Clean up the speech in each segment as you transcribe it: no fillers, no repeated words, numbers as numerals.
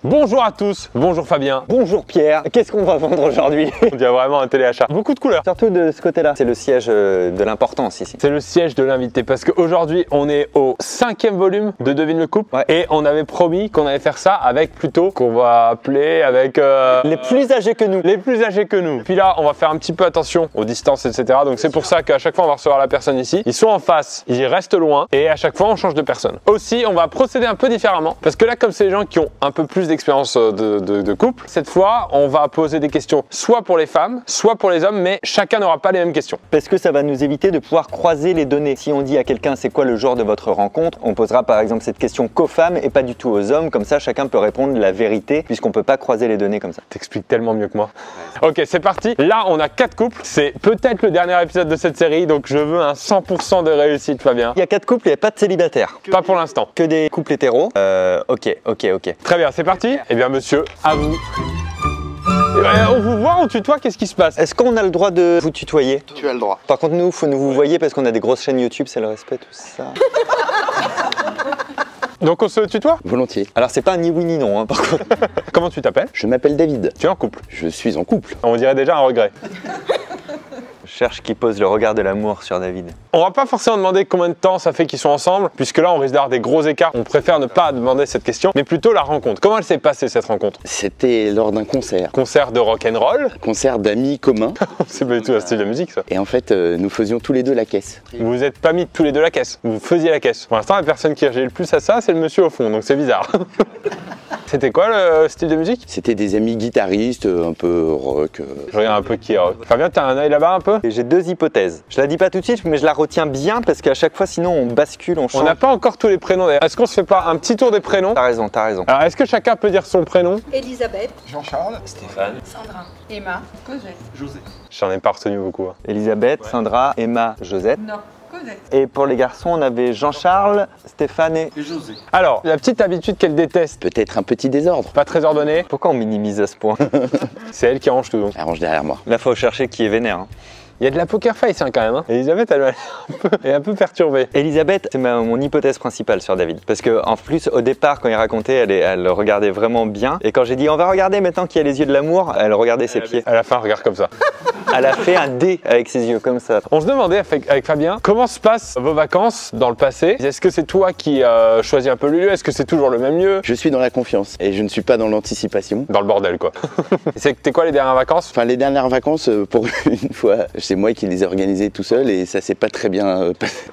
Bonjour à tous, bonjour Fabien. Bonjour Pierre, qu'est-ce qu'on va vendre aujourd'hui? On dirait vraiment un téléachat. Beaucoup de couleurs. Surtout de ce côté-là, c'est le siège de l'importance ici. C'est le siège de l'invité parce qu'aujourd'hui on est au 5e volume de Devine le couple, et on avait promis qu'on allait faire ça avec plutôt qu'on va appeler avec les plus âgés que nous. Les plus âgés que nous. Puis là on va faire un petit peu attention aux distances, etc. Donc c'est pour ça qu'à chaque fois on va recevoir la personne ici. Ils sont en face, ils restent loin et à chaque fois on change de personne. Aussi on va procéder un peu différemment parce que là comme c'est les gens qui ont un peu plus d'expérience de couple, cette fois on va poser des questions soit pour les femmes, soit pour les hommes, mais chacun n'aura pas les mêmes questions. Parce que ça va nous éviter de pouvoir croiser les données. Si on dit à quelqu'un c'est quoi le genre de votre rencontre, on posera par exemple cette question qu'aux femmes et pas du tout aux hommes, comme ça chacun peut répondre la vérité puisqu'on peut pas croiser les données comme ça. T'expliques tellement mieux que moi. Ok, c'est parti. Là on a 4 couples, c'est peut-être le dernier épisode de cette série, donc je veux un 100% de réussite Fabien. Il y a 4 couples, il n'y a pas de célibataires. Pas pour l'instant. Que des couples hétéros. Ok. Très bien, c'est parti. Eh bien monsieur, à vous. On vous voit, on tutoie, qu'est-ce qui se passe? Est-ce qu'on a le droit de vous tutoyer? Tu as le droit. Par contre nous, faut nous vous voyez parce qu'on a des grosses chaînes YouTube, c'est le respect, tout ça. Donc on se tutoie? Volontiers. Alors c'est pas un ni oui ni non, hein, par contre. Comment tu t'appelles? Je m'appelle David. Tu es en couple? Je suis en couple. On dirait déjà un regret. Je cherche qui pose le regard de l'amour sur David. On va pas forcément demander combien de temps ça fait qu'ils sont ensemble, puisque là on risque d'avoir des gros écarts. On préfère ne pas demander cette question, mais plutôt la rencontre. Comment elle s'est passée cette rencontre? C'était lors d'un concert. Concert de rock'n'roll. Concert d'amis communs. C'est pas du tout un style de musique ça. Et en fait, nous faisions tous les deux la caisse. Vous vous êtes pas mis tous les deux la caisse, vous faisiez la caisse. Pour l'instant la personne qui réagit le plus à ça c'est le monsieur au fond, donc c'est bizarre. C'était quoi le style de musique? C'était des amis guitaristes, un peu rock. Je regarde un peu qui est rock. Fabien, t'as un œil là-bas un peu? Et j'ai 2 hypothèses. Je la dis pas tout de suite, mais je la retiens bien parce qu'à chaque fois, sinon, on bascule, on change. On n'a pas encore tous les prénoms d'ailleurs. Est-ce qu'on se fait pas un petit tour des prénoms? T'as raison, t'as raison. Alors, est-ce que chacun peut dire son prénom? Elisabeth, Jean-Charles, Stéphane. Sandra, Emma, Cosette, José. J'en ai pas retenu beaucoup. Hein. Elisabeth, Sandra, Emma, Josette. non, Cosette. Et pour les garçons, on avait Jean-Charles, Stéphane et... Et José. Alors, la petite habitude qu'elle déteste, Peut-être un petit désordre. pas très ordonnée, Pourquoi on minimise à ce point? c'est elle qui arrange tout. Donc. Arrange derrière moi. Là, faut chercher qui est vénère. Hein. Il y a de la poker face hein, quand même. Hein. Elisabeth, elle est un peu perturbée. Elisabeth, c'est mon hypothèse principale sur David. Parce que en plus, au départ, quand il racontait, elle regardait vraiment bien. Et quand j'ai dit, on va regarder maintenant qu'il y a les yeux de l'amour, elle regardait ses pieds. Elle a fait un regard comme ça. Elle a fait un D avec ses yeux, comme ça. On se demandait avec Fabien, comment se passent vos vacances dans le passé? Est-ce que c'est toi qui choisis un peu le lieu? Est-ce que c'est toujours le même lieu? Je suis dans la confiance et je ne suis pas dans l'anticipation. Dans le bordel quoi. C'était quoi les dernières vacances? Enfin, les dernières vacances, pour une fois, c'est moi qui les ai organisées tout seul et ça s'est pas très bien passé.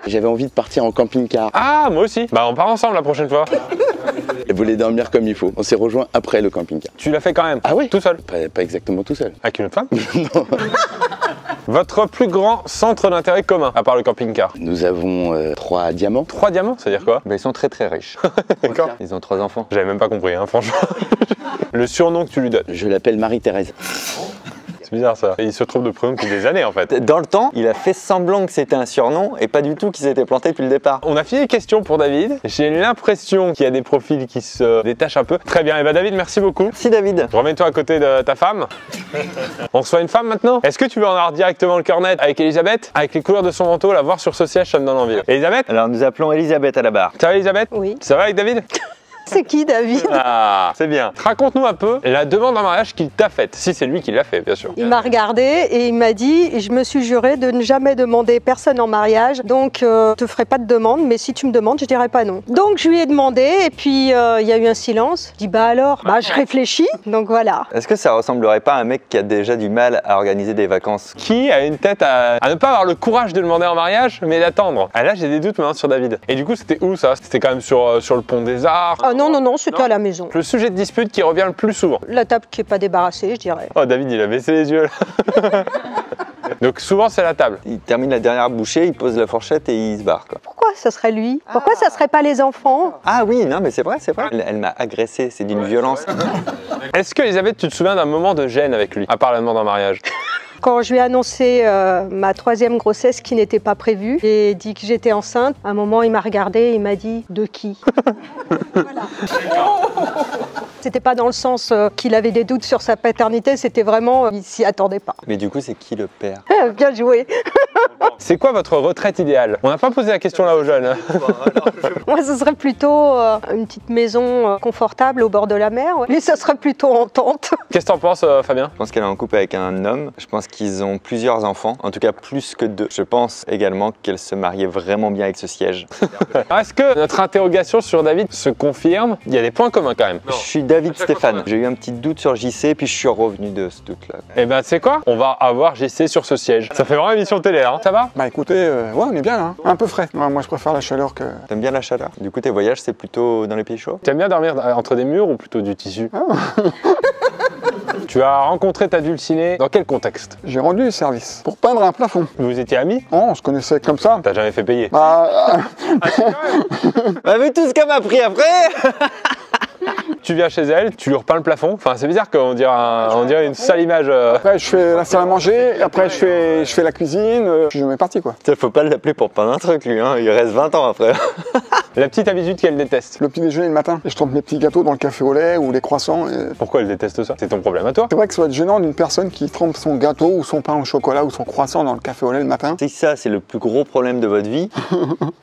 J'avais envie de partir en camping-car. Ah, moi aussi. Bah on part ensemble la prochaine fois. Et voulait dormir comme il faut. On s'est rejoint après le camping-car. Tu l'as fait quand même? Ah oui? Tout seul? Pas exactement tout seul. Avec une autre femme? Votre plus grand centre d'intérêt commun, à part le camping-car? Nous avons 3 diamants. 3 diamants, ça veut dire quoi? Ils sont très très riches. D'accord. Ils ont 3 enfants. J'avais même pas compris, hein, franchement. Le surnom que tu lui donnes. Je l'appelle Marie-Thérèse. C'est bizarre ça. Et il se trouve de prénom depuis des années en fait. Dans le temps, il a fait semblant que c'était un surnom et pas du tout qu'il s'était planté depuis le départ. On a fini les questions pour David. J'ai l'impression qu'il y a des profils qui se détachent un peu. Très bien, et bah David, merci beaucoup. Si David. Remets-toi à côté de ta femme. On reçoit une femme maintenant? Est-ce que tu veux en avoir directement le cœur net avec Elisabeth? Avec les couleurs de son manteau, la voir sur ce siège, ça me donne envie. Elisabeth? Alors nous appelons Elisabeth à la barre. Ça va Elisabeth? Oui. Ça va avec David? C'est qui David? Ah, c'est bien. Raconte-nous un peu la demande en mariage qu'il t'a faite, si c'est lui qui l'a fait, bien sûr. Il m'a regardé et il m'a dit, je me suis juré de ne jamais demander personne en mariage, donc je te ferai pas de demande, mais si tu me demandes, je dirai pas non. Donc je lui ai demandé et puis il y a eu un silence. Je dis bah alors, bah je réfléchis, donc voilà. Est-ce que ça ressemblerait pas à un mec qui a déjà du mal à organiser des vacances? Qui a une tête à ne pas avoir le courage de demander en mariage, mais d'attendre? Ah là, j'ai des doutes maintenant sur David. Et du coup, c'était où ça? C'était quand même sur le pont des Arts? Ah non, c'était à la maison. Le sujet de dispute qui revient le plus souvent. La table qui est pas débarrassée, je dirais. Oh, David, il a baissé les yeux là. Donc souvent, c'est la table. Il termine la dernière bouchée, il pose la fourchette et il se barre quoi. Pourquoi ça serait lui? Pourquoi ça serait pas les enfants? Ah oui, non mais c'est vrai, c'est vrai. Elle m'a agressé, c'est d'une violence. Est-ce que Elisabeth, tu te souviens d'un moment de gêne avec lui, à part la demande en mariage? Quand je lui ai annoncé ma 3e grossesse qui n'était pas prévue, j'ai dit que j'étais enceinte. À un moment, il m'a regardé et il m'a dit « De qui ?» Voilà. C'était pas dans le sens qu'il avait des doutes sur sa paternité, c'était vraiment, il s'y attendait pas. Mais du coup, c'est qui le père? Bien joué. C'est quoi votre retraite idéale? On n'a pas posé la question là aux jeunes. Hein. Moi, ce serait plutôt une petite maison confortable au bord de la mer. Ouais. Lui, ça serait plutôt en tente. Qu'est-ce que t'en penses, Fabien? Je pense qu'elle est en couple avec un homme. Je pense qu'ils ont plusieurs enfants, en tout cas plus que 2. Je pense également qu'elle se mariait vraiment bien avec ce siège. Est-ce que notre interrogation sur David se confirme? Il y a des points communs quand même. Je suis David Stéphane. J'ai eu un petit doute sur JC, puis je suis revenu de ce doute-là. Eh ben, tu sais quoi? On va avoir JC sur ce siège. Ça fait vraiment émission télé, hein? Ça va? Bah écoutez, ouais, on est bien là, hein. Un peu frais. Ouais, moi je préfère la chaleur que... T'aimes bien la chaleur? Du coup, tes voyages, c'est plutôt dans les pays chauds? T'aimes bien dormir entre des murs ou plutôt du tissu? Tu as rencontré ta dulcinée dans quel contexte? J'ai rendu service pour peindre un plafond. Vous étiez amis? Oh, on se connaissait comme ça. T'as jamais fait payer? Bah, Bah, vu tout ce qu'elle m'a pris après. Tu viens chez elle, tu lui repeins le plafond. Enfin, c'est bizarre qu'on dirait une sale image. après je fais la salle à manger, après je fais la cuisine, je mets parti quoi. Faut pas l'appeler pour peindre un truc, lui, hein. Il reste 20 ans après. La petite habitude qu'elle déteste. Le petit déjeuner le matin, et je trempe mes petits gâteaux dans le café au lait ou les croissants. Et... Pourquoi elle déteste ça? C'est ton problème à toi? C'est vrai que ça va être gênant d'une personne qui trempe son gâteau ou son pain au chocolat ou son croissant dans le café au lait le matin. Si ça, c'est le plus gros problème de votre vie.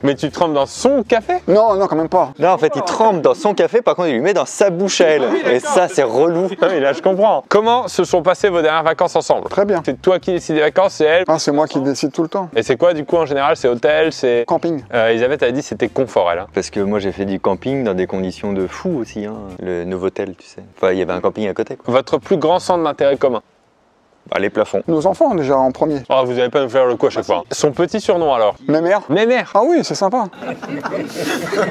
Mais tu trempes dans son café? Non, non, quand même pas. Là, en fait, il trempe dans son café, par contre, il lui met dans sa bouche à elle. Et ça, c'est relou. Ah oui, là je comprends. Comment se sont passées vos dernières vacances ensemble? Très bien. C'est toi qui décides des vacances, c'est elle? Ah, c'est moi qui décide tout le temps. Et c'est quoi du coup en général? C'est hôtel, c'est... Camping. Elisabeth a dit c'était confort elle. Hein. Parce que moi, j'ai fait du camping dans des conditions de fou aussi, hein. Le Novotel, tu sais. Enfin, il y avait un camping à côté, quoi. Votre plus grand centre d'intérêt commun? Bah, les plafonds. Nos enfants déjà en premier. Oh, vous allez pas nous faire le coup à chaque fois. Son petit surnom alors? Ma mère. Mémère. Ah oui, c'est sympa.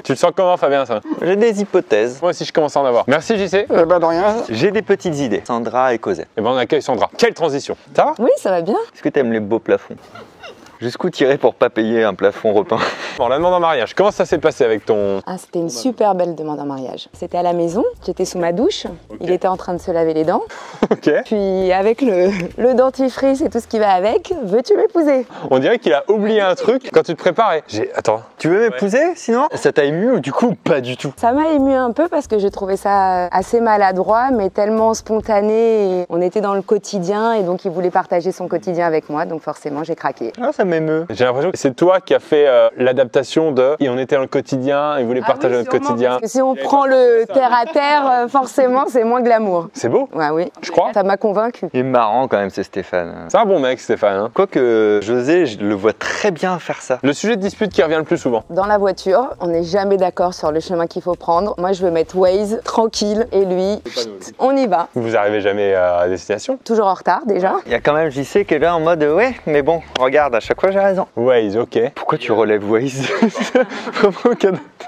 Tu le sens comment Fabien ça? J'ai des hypothèses. Moi aussi je commence à en avoir. Merci JC. Eh ben de rien. J'ai des petites idées. Sandra et Cosette. Et ben on accueille Sandra. Quelle transition. Ça va? Oui, ça va bien. Est-ce que t'aimes les beaux plafonds? Jusqu'où tirer pour pas payer un plafond repeint? Bon, la demande en mariage, comment ça s'est passé avec ton... Ah, c'était une super belle demande en mariage. C'était à la maison, j'étais sous ma douche, il était en train de se laver les dents. Ok. Puis avec le dentifrice et tout ce qui va avec, veux-tu m'épouser? On dirait qu'il a oublié un truc quand tu te préparais. Attends. Tu veux m'épouser sinon? Ça t'a ému ou du coup pas du tout? Ça m'a ému un peu parce que j'ai trouvé ça assez maladroit, mais tellement spontané. Et on était dans le quotidien et donc il voulait partager son quotidien avec moi, donc forcément j'ai craqué. Ah, ça m'émeut. J'ai l'impression que c'est toi qui as fait l'adaptation de... Et on était dans le quotidien, il voulait partager notre quotidien. Parce que si on prend le terre à terre, forcément c'est moins glamour. C'est beau. Ouais, oui. Je crois. Ça m'a convaincu. Il est marrant quand même, c'est Stéphane. C'est un bon mec Stéphane. Hein. Quoique José, je le vois très bien faire ça. Le sujet de dispute qui revient le plus souvent. Dans la voiture, on n'est jamais d'accord sur le chemin qu'il faut prendre. Moi, je veux mettre Waze tranquille et lui, chut, on y va. Vous arrivez jamais à destination? Toujours en retard déjà. Il y a quand même JC qui est là en mode ouais, mais bon, regarde, à chaque fois j'ai raison. Waze, ok. Pourquoi tu relèves Waze?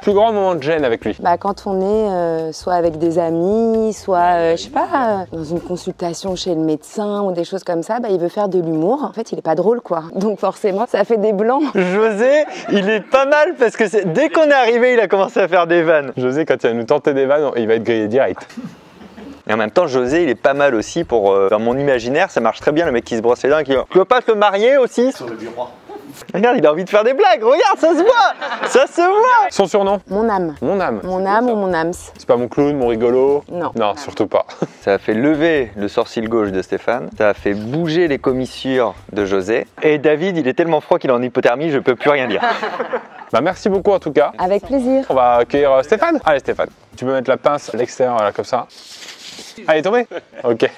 Plus grand moment de gêne avec lui? Bah, quand on est soit avec des amis, soit, je sais pas, dans une consultation chez le médecin ou des choses comme ça, bah, il veut faire de l'humour. En fait, il est pas drôle, quoi. Donc forcément, ça fait des blancs. José, il est pas mal parce que dès qu'on est arrivé, il a commencé à faire des vannes. José, quand il va nous tenter des vannes, il va être grillé direct. Et en même temps, José, il est pas mal aussi pour... dans mon imaginaire, ça marche très bien, le mec qui se brosse les dents et qui... Tu veux pas te marier aussi? Sur le bureau. Regarde, il a envie de faire des blagues, regarde, ça se voit! Ça se voit! Son surnom? Mon âme. Mon âme. Mon âme ou mon âme. C'est pas mon clown, mon rigolo? Non. Non, surtout pas. Ça a fait lever le sourcil gauche de Stéphane, ça a fait bouger les commissures de José, et David, il est tellement froid qu'il est en hypothermie, je peux plus rien dire. Bah merci beaucoup en tout cas. Avec plaisir. On va accueillir Stéphane. Allez Stéphane, tu peux mettre la pince à l'extérieur là comme ça. Allez, tombé. Ok.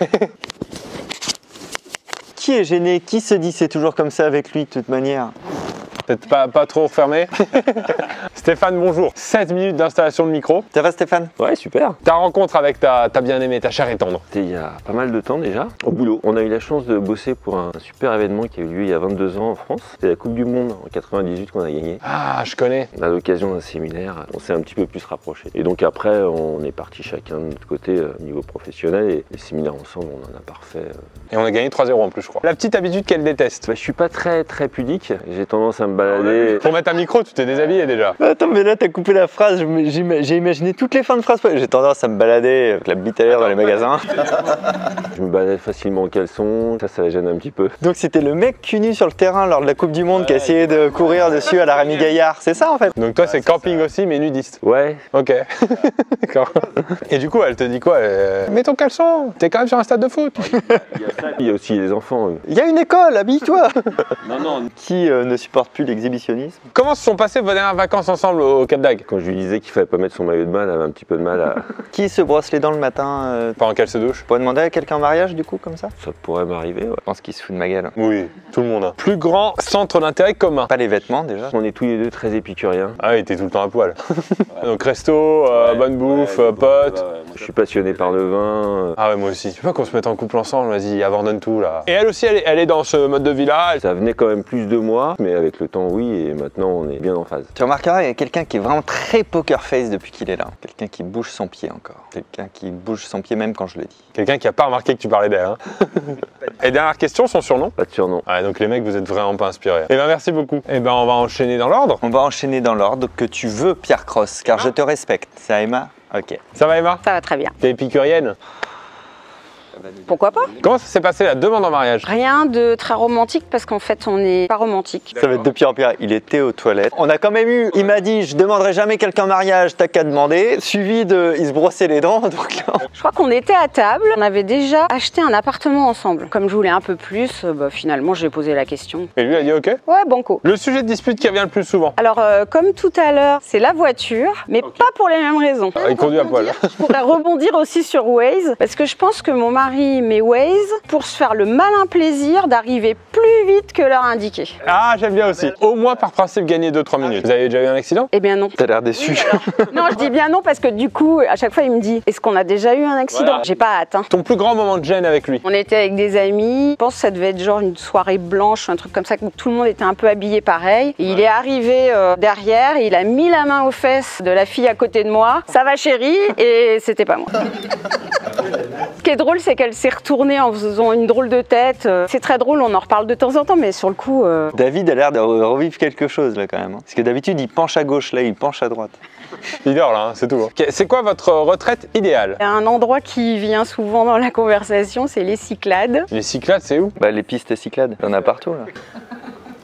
Qui est gêné? Qui se dit c'est toujours comme ça avec lui de toute manière? Peut-être pas trop fermé. Stéphane, bonjour. 7 minutes d'installation de micro. Ça va Stéphane? Ouais, super. Ta rencontre avec ta bien-aimée, ta chère et tendre. C'était il y a pas mal de temps déjà, au boulot. On a eu la chance de bosser pour un super événement qui a eu lieu il y a 22 ans en France. C'était la Coupe du Monde en 98 qu'on a gagné. Ah, je connais. À l'occasion d'un séminaire, on s'est un petit peu plus rapprochés. Et donc après, on est parti chacun de notre côté au niveau professionnel et les séminaires ensemble, on en a parfait. Et on a gagné 3-0 en plus, je crois. La petite habitude qu'elle déteste. Je suis pas très pudique. J'ai tendance à me me balader. Pour mettre un micro, tu t'es déshabillé déjà. Attends, mais là, t'as coupé la phrase. J'ai imaginé toutes les fins de phrase. J'ai tendance à me balader avec la bite à l'air dans les magasins. Je me baladais facilement en caleçon, ça gêne un petit peu. Donc, c'était le mec cul nu sur le terrain lors de la Coupe du Monde qui a essayé de courir dessus à la Rémi Gaillard. C'est ça, en fait? Donc toi, c'est camping aussi, mais nudiste. Ouais. Ok. D'accord. Et du coup, elle te dit quoi? Mets ton caleçon, t'es quand même sur un stade de foot. Il y a aussi les enfants. Il y a une école, habille-toi. Non. Qui ne supporte plus l'exhibitionnisme? Comment se sont passées vos dernières vacances ensemble au Cap d'Agde? Quand je lui disais qu'il fallait pas mettre son maillot de bain, elle avait un petit peu de mal à... Qui se brosse les dents le matin Pendant qu'elle se douche? Pour demander à quelqu'un en mariage, du coup, comme ça? Ça pourrait m'arriver, ouais. Je pense qu'il se fout de ma gueule. Oui, tout le monde. Hein. Plus grand centre d'intérêt commun? Pas les vêtements, déjà. On est tous les deux très épicuriens. Ah oui, t'es tout le temps à poil. Donc resto, bonne bouffe, potes. Je suis passionné par le vin. Ah ouais, moi aussi. Tu veux pas qu'on se mette en couple ensemble? Vas-y, abandonne tout là. Et elle aussi, elle est dans ce mode de vie-là. Ça venait quand même plus de moi, mais avec le temps, oui, et maintenant on est bien en phase. Tu remarqueras, il y a quelqu'un qui est vraiment très poker face depuis qu'il est là. Quelqu'un qui bouge son pied encore. Quelqu'un qui bouge son pied même quand je le dis. Quelqu'un qui a pas remarqué que tu parlais d'elle. Hein. Et dernière question, son surnom? Pas de surnom. Ouais, donc les mecs, vous êtes vraiment pas inspirés. Eh ben merci beaucoup. Eh ben on va enchaîner dans l'ordre. On va enchaîner dans l'ordre que tu veux, Pierre Cross, car je te respecte. C'est Emma? Ok. Ça va Emma? Ça va très bien. T'es épicurienne? Pourquoi pas? Comment ça s'est passé la demande en mariage? Rien de très romantique parce qu'en fait on n'est pas romantique. Ça va être de pire en pire. Il était aux toilettes. On a quand même eu, il m'a dit, je demanderai jamais quelqu'un en mariage, t'as qu'à demander. Suivi de, il se brossait les dents. Donc là, Je crois qu'on était à table, on avait déjà acheté un appartement ensemble. Comme je voulais un peu plus, finalement j'ai posé la question. Et lui a dit ok? Ouais, banco. Le sujet de dispute qui revient le plus souvent? Alors comme tout à l'heure, c'est la voiture, mais pas pour les mêmes raisons. Il conduit à poil. Je pourrais rebondir aussi sur Waze, parce que je pense que mon mari met Waze pour se faire le malin plaisir d'arriver plus vite que l'heure indiquée. Ah, j'aime bien aussi. Au moins par principe gagner 2-3 minutes. Vous avez déjà eu un accident? Eh bien non. t'as l'air déçu. Non, je dis bien non parce que du coup, à chaque fois, il me dit « Est-ce qu'on a déjà eu un accident Voilà. J'ai pas hâte. Hein. Ton plus grand moment de gêne avec lui? On était avec des amis, je pense que ça devait être genre une soirée blanche, un truc comme ça, où tout le monde était un peu habillé pareil. Et il est arrivé derrière, et il a mis la main aux fesses de la fille à côté de moi. Ça va chérie? Et c'était pas moi. Ce qui est drôle, c'est qu'elle s'est retournée en faisant une drôle de tête. C'est très drôle, on en reparle de temps en temps, mais sur le coup... David a l'air de revivre quelque chose là quand même. Parce que d'habitude il penche à gauche, là il penche à droite. Il dort là, hein, c'est tout. Hein. Ok, c'est quoi votre retraite idéale? Il y a un endroit qui vient souvent dans la conversation, c'est les Cyclades. Les Cyclades, c'est où? Bah les pistes Cyclades, il y en a partout là.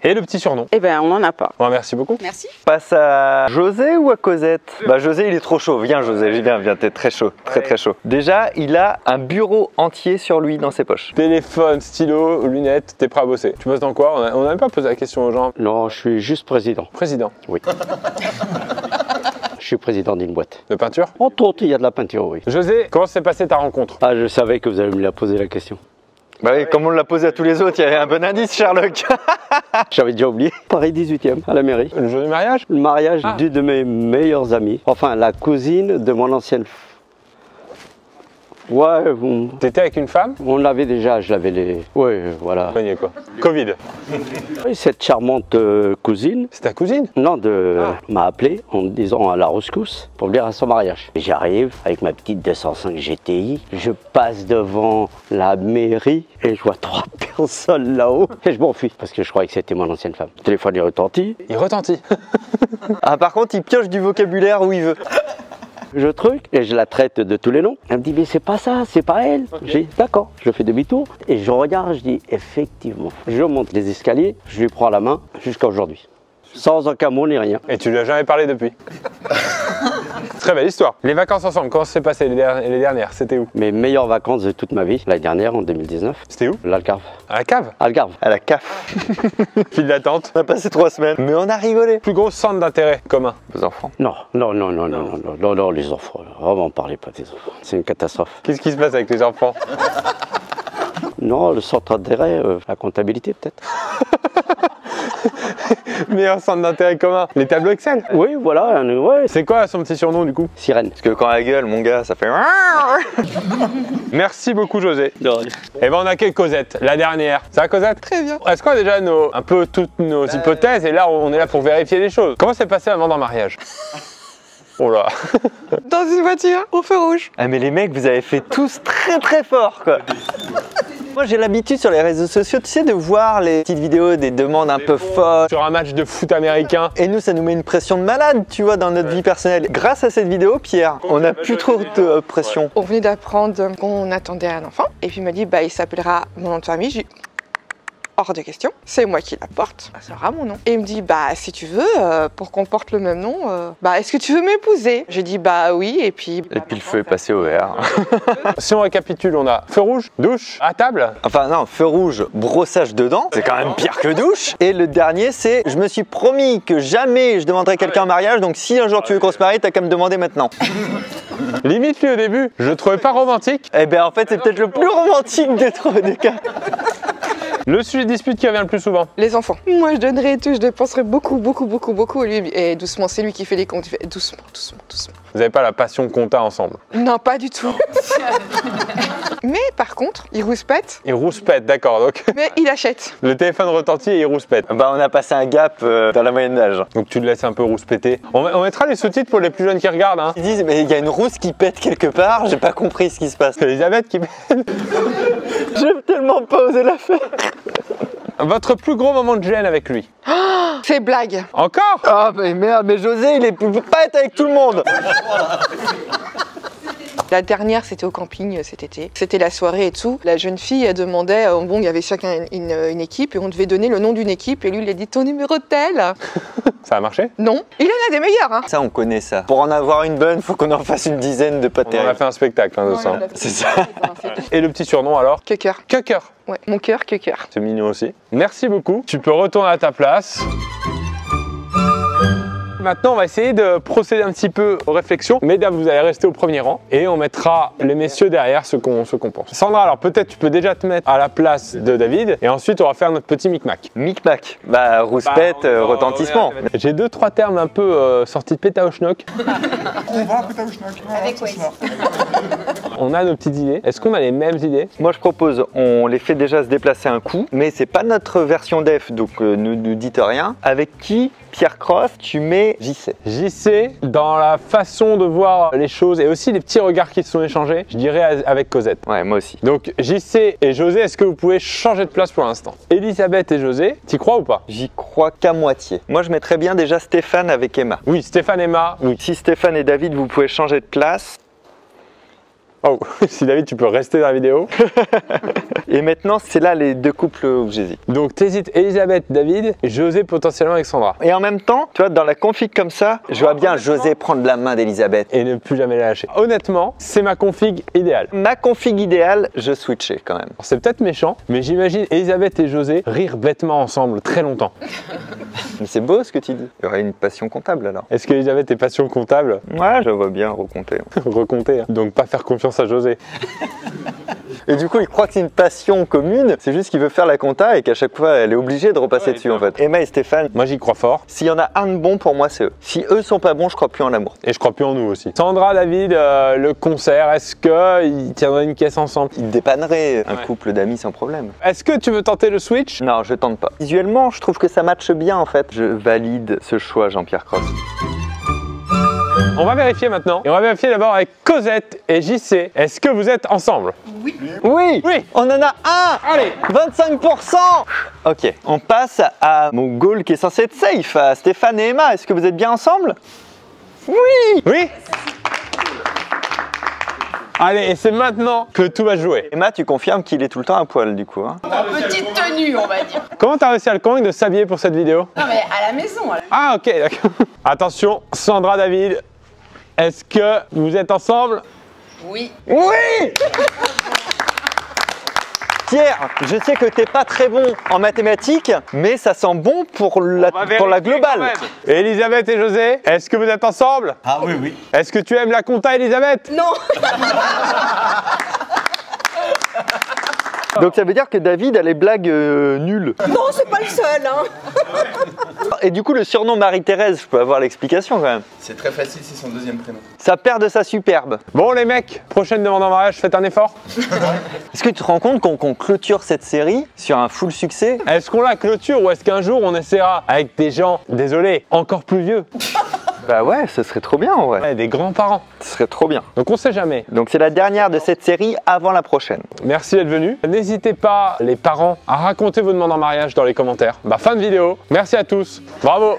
Et le petit surnom? Eh ben, on n'en a pas. Bon, merci beaucoup. Merci. Passe à José ou à Cosette? Bah José il est trop chaud, viens José, viens, t'es très chaud, très chaud. Déjà il a un bureau entier sur lui dans ses poches. Téléphone, stylo, lunettes, t'es prêt à bosser. Tu bosses dans quoi? On n'a même pas posé la question aux gens. Non, je suis juste président. Président Oui. Je suis président d'une boîte. de peinture? Entre autres, il y a de la peinture, oui. José, comment s'est passée ta rencontre? Ah, je savais que vous allez me la poser la question. Bah oui, comme on l'a posé à tous les autres, il y avait un bon indice Sherlock. J'avais déjà oublié. Paris 18e, à la mairie. Le jour du mariage? Le mariage d'une de mes meilleures amies. Enfin, la cousine de mon ancienne... Ouais, T'étais avec une femme? on l'avait déjà, je l'avais les... Ouais, voilà. Soigné quoi? Covid. Et cette charmante cousine, C'est ta cousine? non, m'a appelé en me disant à la rescousse pour venir à son mariage. Et j'arrive avec ma petite 205 GTI, je passe devant la mairie et je vois 3 personnes là-haut et je m'enfuis parce que je croyais que c'était mon ancienne femme. Le téléphone est retentit, Il retentit. Ah par contre il pioche du vocabulaire où il veut. je truc et je la traite de tous les noms. Elle me dit mais c'est pas ça, c'est pas elle. J'ai dit d'accord, je fais demi-tour et je regarde, je dis effectivement. Je monte les escaliers, je lui prends la main jusqu'à aujourd'hui. Sans aucun mot ni rien. Et tu lui as jamais parlé depuis? Très belle histoire. Les vacances ensemble, comment ça s'est passé les dernières? C'était où? Mes meilleures vacances de toute ma vie, l'année dernière en 2019, C'était où? l'Algarve. À la cave? Algarve. À la CAF. File d'attente. On a passé 3 semaines. Mais on a rigolé. Plus gros centre d'intérêt commun? Vos enfants. Non, les enfants, vraiment parlez pas des enfants, c'est une catastrophe. Qu'est-ce qui se passe avec les enfants? Non, le centre d'intérêt, la comptabilité peut-être. Meilleur centre d'intérêt commun? Les tableaux Excel? Oui, voilà, ouais, C'est quoi son petit surnom du coup? sirène. Parce que quand elle gueule, mon gars, ça fait... Merci beaucoup José. Et ben on a que Cosette, la dernière. Ça va Cosette? Très bien. Est-ce qu'on a déjà un peu toutes nos hypothèses et là on est là pour vérifier les choses. Comment s'est passé avant d'un mariage? Oh là. Dans une voiture, au feu rouge. Ah mais les mecs, vous avez fait tous très fort quoi. Moi j'ai l'habitude sur les réseaux sociaux, tu sais, de voir les petites vidéos, des demandes un peu folles. Sur un match de foot américain. Et nous, ça nous met une pression de malade, tu vois, dans notre vie personnelle. Grâce à cette vidéo, Pierre, on n'a plus trop de pression. On venait d'apprendre qu'on attendait un enfant. Et puis il m'a dit, bah il s'appellera mon nom de famille. J'ai dit, hors de question, c'est moi qui la porte, ça sera mon nom. Et il me dit, bah si tu veux, pour qu'on porte le même nom, bah est-ce que tu veux m'épouser? J'ai dit, bah oui, et puis... Le feu est passé au vert. Si on récapitule, on a feu rouge, douche, à table. Enfin non, feu rouge, brossage de dents, c'est quand même pire que douche. Et le dernier, c'est, je me suis promis que jamais je demanderai quelqu'un en mariage, donc si un jour tu veux qu'on se marie, t'as qu'à me demander maintenant. Limite, lui au début, je le trouvais pas romantique. Eh ben en fait, c'est peut-être le plus romantique des cas. Le sujet de dispute qui revient le plus souvent. Les enfants. Moi je donnerais tout, je dépenserais beaucoup. Et lui, et doucement, c'est lui qui fait les comptes. Il fait doucement. Vous n'avez pas la passion compta ensemble? Non, pas du tout. Mais par contre, il rouspète. Il rouspète, d'accord, donc. Mais il achète. Le téléphone retentit et il rouspète. Bah on a passé un gap dans la moyenne d'âge. Donc tu le laisses un peu rouspéter. On mettra les sous-titres pour les plus jeunes qui regardent. Hein. Ils disent, mais il y a une rousse qui pète quelque part, j'ai pas compris ce qui se passe. C'est Elisabeth qui pète. J'ai tellement pas osé la faire. Votre plus gros moment de gêne avec lui? C'est blague. Encore? Ah mais merde, mais José, il peut pas être avec tout le monde. La dernière, c'était au camping cet été. C'était la soirée et tout. La jeune fille, elle demandait, bon, il y avait chacun une équipe et on devait donner le nom d'une équipe. Et lui, il a dit ton numéro de tel. Ça a marché? Non. Il en a des meilleurs, hein. Ça, on connaît ça. Pour en avoir une bonne, faut qu'on en fasse une dizaine de pas On en a terribles. fait un spectacle, hein, de ça. C'est ça. Et le petit surnom alors? Cucker. Cucker. Ouais, mon cœur, Cucker. C'est mignon aussi. Merci beaucoup. Tu peux retourner à ta place. Maintenant, on va essayer de procéder un petit peu aux réflexions. Mesdames, vous allez rester au premier rang et on mettra les messieurs derrière ce qu'on pense. Sandra, alors peut-être tu peux déjà te mettre à la place de David et ensuite on va faire notre petit micmac. Micmac. Bah, rouspète, retentissement. J'ai 2-3 termes un peu sortis de pétaouchnock. On va peut-être au schnock. Avec Waze. On a nos petites idées. Est-ce qu'on a les mêmes idées? Moi, je propose, on les fait déjà se déplacer un coup, mais c'est pas notre version def, donc ne nous dites rien. Avec qui, Pierre Cross, tu mets JC? JC, dans la façon de voir les choses et aussi les petits regards qui se sont échangés, je dirais avec Cosette. Ouais, moi aussi. Donc JC et José, est-ce que vous pouvez changer de place pour l'instant? Elisabeth et José, t'y crois ou pas? J'y crois qu'à moitié. Moi, je mettrais bien déjà Stéphane avec Emma. Oui, Stéphane et Emma, oui. Si Stéphane et David, vous pouvez changer de place. Oh, si David, tu peux rester dans la vidéo. Et maintenant, c'est là les deux couples où j'hésite. Donc t'hésites Elisabeth, David, et José potentiellement avec Sandra. Et en même temps, tu vois, dans la config comme ça, je vois bien José prendre la main d'Elisabeth. Et ne plus jamais la lâcher. Honnêtement, c'est ma config idéale. Ma config idéale, je switchais quand même. Alors, c'est peut-être méchant, mais j'imagine Elisabeth et José rire bêtement ensemble très longtemps. Mais c'est beau ce que tu dis. Il y aurait une passion comptable alors. Est-ce qu'Elisabeth est passion comptable? Ouais, je vois bien recompter. Recompter, hein. Donc pas faire confiance à José. Et du coup, il croit que c'est une passion commune, c'est juste qu'il veut faire la compta et qu'à chaque fois, elle est obligée de repasser dessus en fait. Emma et Stéphane, Moi j'y crois fort. s'il y en a un de bon, pour moi, c'est eux. Si eux sont pas bons, je crois plus en l'amour. Et je crois plus en nous aussi. Sandra, David, le concert, est-ce qu'ils tiendraient une caisse ensemble? Ils dépanneraient un Ouais. couple d'amis sans problème. Est-ce que tu veux tenter le switch? Non, je tente pas. Visuellement, je trouve que ça matche bien en fait. Je valide ce choix, Jean-Pierre Cross. On va vérifier maintenant. Et on va vérifier d'abord avec Cosette et JC. Est-ce que vous êtes ensemble? Oui, Oui. On en a un. Allez. 25%. Ok, on passe à mon goal qui est censé être safe, à Stéphane et Emma. Est-ce que vous êtes bien ensemble? Oui. Oui. Allez, et c'est maintenant que tout va jouer. Emma, tu confirmes qu'il est tout le temps à poil du coup, hein? Petite tenue, on va dire. Comment t'as réussi à le convaincre de s'habiller pour cette vidéo? Non, mais à la maison, là. Ah ok, d'accord. Attention, Sandra, David, est-ce que vous êtes ensemble? Oui. Oui. Pierre, je sais que t'es pas très bon en mathématiques, mais ça sent bon pour la globale. Et Elisabeth et José, est-ce que vous êtes ensemble? Ah oui, oui. Est-ce que tu aimes la compta, Elisabeth? Non. Donc ça veut dire que David a les blagues nulles. Non, c'est pas le seul, hein. Et du coup, le surnom Marie-Thérèse, je peux avoir l'explication quand même. C'est très facile, c'est son deuxième prénom. Ça perd de sa superbe. Bon les mecs, prochaine demande en mariage, faites un effort. Est-ce que tu te rends compte qu'on clôture cette série sur un full succès? Est-ce qu'on la clôture ou est-ce qu'un jour on essaiera avec des gens, désolé, encore plus vieux? Bah ouais, ce serait trop bien en vrai. Ouais, des grands-parents. Ce serait trop bien. Donc on sait jamais. Donc c'est la dernière de cette série avant la prochaine. Merci d'être venu. N'hésitez pas, les parents, à raconter vos demandes en mariage dans les commentaires. Fin de vidéo. Merci à tous. Bravo.